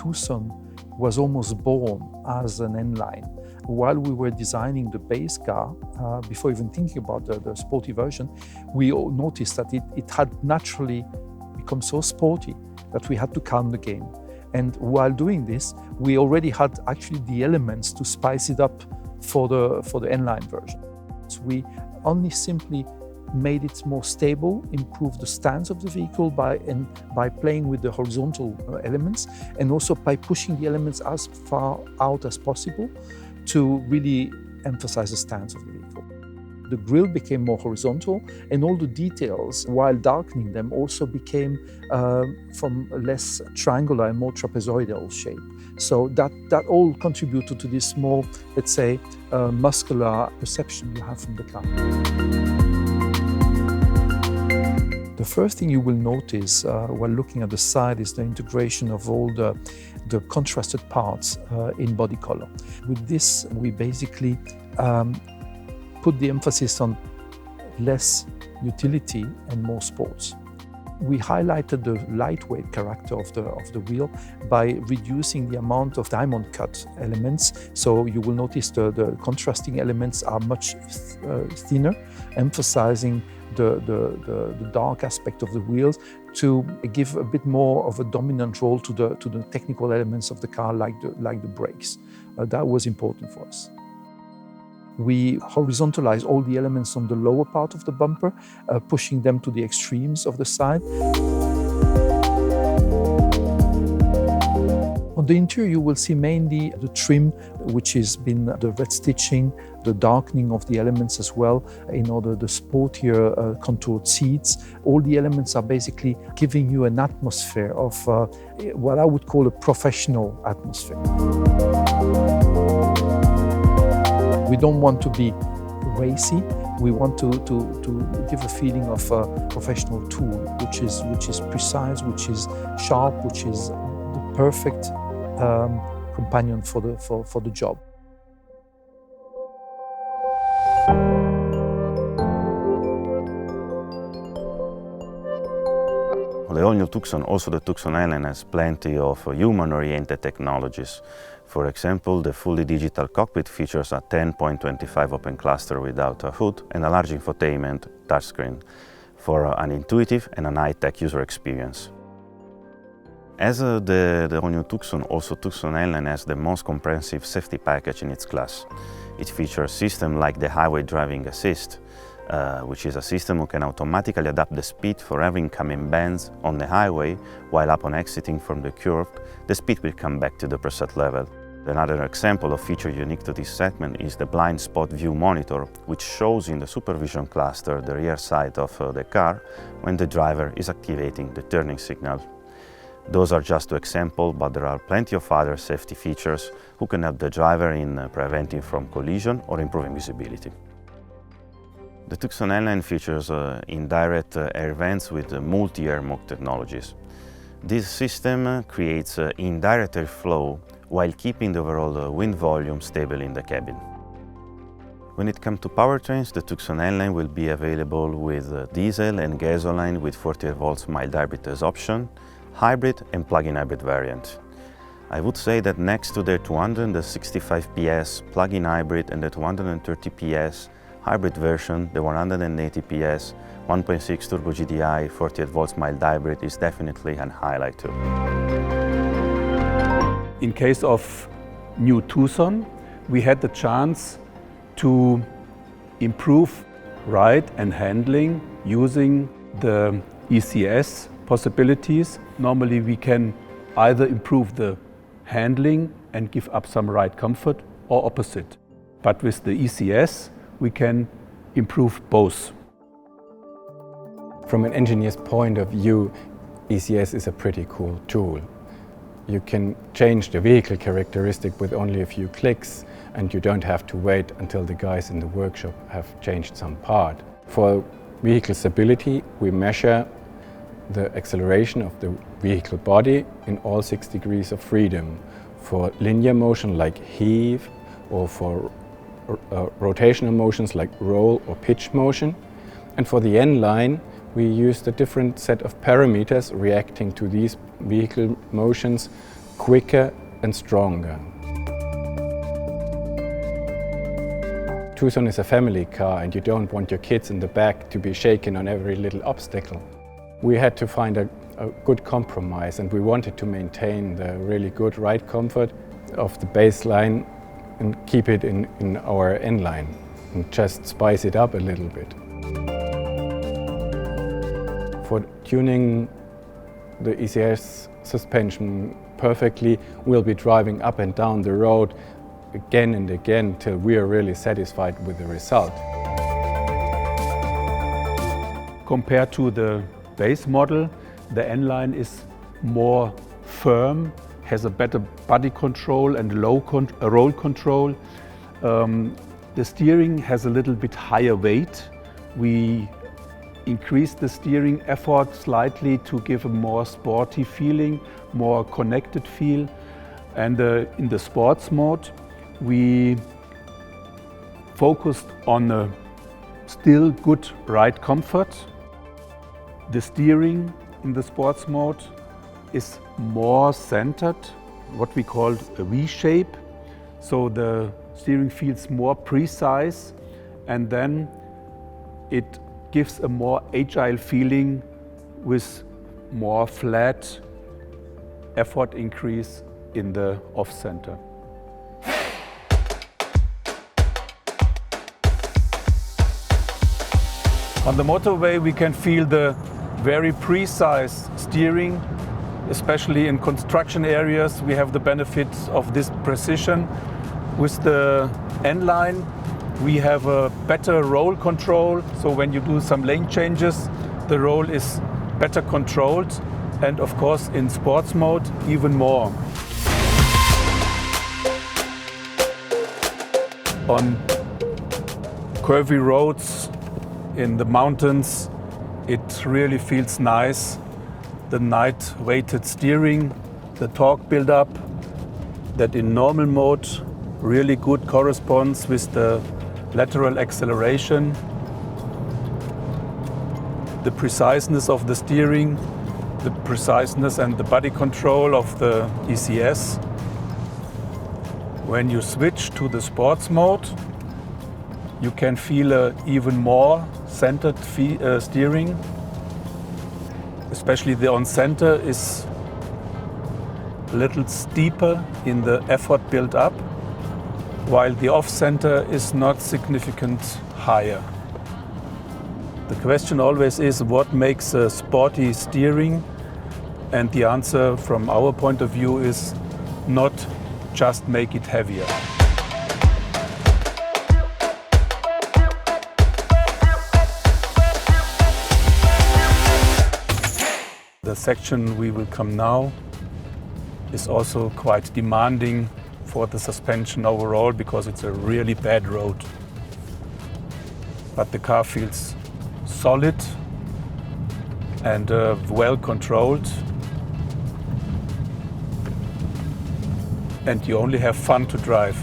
Tucson was almost born as an N line. While we were designing the base car, before even thinking about the sporty version, we all noticed that it had naturally become so sporty that we had to calm the game. And while doing this, we already had actually the elements to spice it up for the N line version. So we only simply made it more stable, improved the stance of the vehicle by playing with the horizontal elements, and also by pushing the elements as far out as possible to really emphasize the stance of the vehicle. The grille became more horizontal, and all the details, while darkening them, also became from a less triangular and more trapezoidal shape. So that all contributed to this more, let's say, muscular perception you have from the car. The first thing you will notice while looking at the side is the integration of all the contrasted parts in body color. With this, we basically put the emphasis on less utility and more sports. We highlighted the lightweight character of the wheel by reducing the amount of diamond cut elements. So you will notice the contrasting elements are much thinner, emphasizing the dark aspect of the wheels to give a bit more of a dominant role to the technical elements of the car, like the brakes. That was important for us. We horizontalized all the elements on the lower part of the bumper, pushing them to the extremes of the side. On the interior, you will see mainly the trim, which has been the red stitching, the darkening of the elements as well, in order the sportier contoured seats. All the elements are basically giving you an atmosphere of what I would call a professional atmosphere. We don't want to be racy. We want to give a feeling of a professional tool, which is precise, which is sharp, which is the perfect companion for the job. The all-new Tucson, also the Tucson N Line, has plenty of human-oriented technologies. For example, the fully digital cockpit features a 10.25 open cluster without a hood and a large infotainment touchscreen for an intuitive and a high-tech user experience. As the all-new Tucson, also Tucson N Line has the most comprehensive safety package in its class. It features systems like the Highway Driving Assist, which is a system who can automatically adapt the speed for every incoming bends on the highway, while upon exiting from the curve, the speed will come back to the preset level. Another example of feature unique to this segment is the blind spot view monitor, which shows in the supervision cluster the rear side of the car when the driver is activating the turning signal. Those are just two examples, but there are plenty of other safety features who can help the driver in preventing from collision or improving visibility. The Tucson N Line features indirect air vents with multi-air smoke technologies. This system creates indirect airflow while keeping the overall wind volume stable in the cabin. When it comes to powertrains, the Tucson N Line will be available with diesel and gasoline with 48 volts mild hybrid as option, hybrid and plug-in hybrid variant. I would say that next to the 265 PS plug-in hybrid and the 230 PS hybrid version, the 180 PS 1.6 turbo GDI 48 volts mild hybrid is definitely an highlight too. In case of new Tucson, we had the chance to improve ride and handling using the ECS possibilities. Normally we can either improve the handling and give up some ride comfort, or opposite. But with the ECS, we can improve both. From an engineer's point of view, ECS is a pretty cool tool. You can change the vehicle characteristic with only a few clicks, and you don't have to wait until the guys in the workshop have changed some part. For vehicle stability, we measure the acceleration of the vehicle body in all 6 degrees of freedom. For linear motion like heave, or for rotational motions like roll or pitch motion. And for the N line, we used a different set of parameters reacting to these vehicle motions quicker and stronger. Tucson is a family car and you don't want your kids in the back to be shaken on every little obstacle. We had to find a good compromise, and we wanted to maintain the really good ride comfort of the baseline and keep it in our N line and just spice it up a little bit. For tuning the ECS suspension perfectly, we'll be driving up and down the road again and again till we are really satisfied with the result. Compared to the base model, the N line is more firm, has a better body control and roll control. The steering has a little bit higher weight. We increased the steering effort slightly to give a more sporty feeling, more connected feel. And in the sports mode, we focused on a still good ride comfort. The steering in the sports mode is more centered, what we call a V shape. So the steering feels more precise, and then it gives a more agile feeling with more flat effort increase in the off-center. On the motorway we can feel the very precise steering, especially in construction areas. We have the benefits of this precision. With the N line we have a better roll control, so when you do some lane changes the roll is better controlled, and of course in sports mode even more. On curvy roads in the mountains it really feels nice. The night-weighted steering, the torque build-up, that in normal mode really good corresponds with the lateral acceleration. The preciseness of the steering, the preciseness and the body control of the ECS. When you switch to the sports mode, you can feel an even more centered steering. Especially the on-center is a little steeper in the effort built up, while the off-center is not significant higher. The question always is what makes a sporty steering, and the answer from our point of view is not just make it heavier. The section we will come now is also quite demanding for the suspension overall because it's a really bad road. But the car feels solid and well controlled, and you only have fun to drive.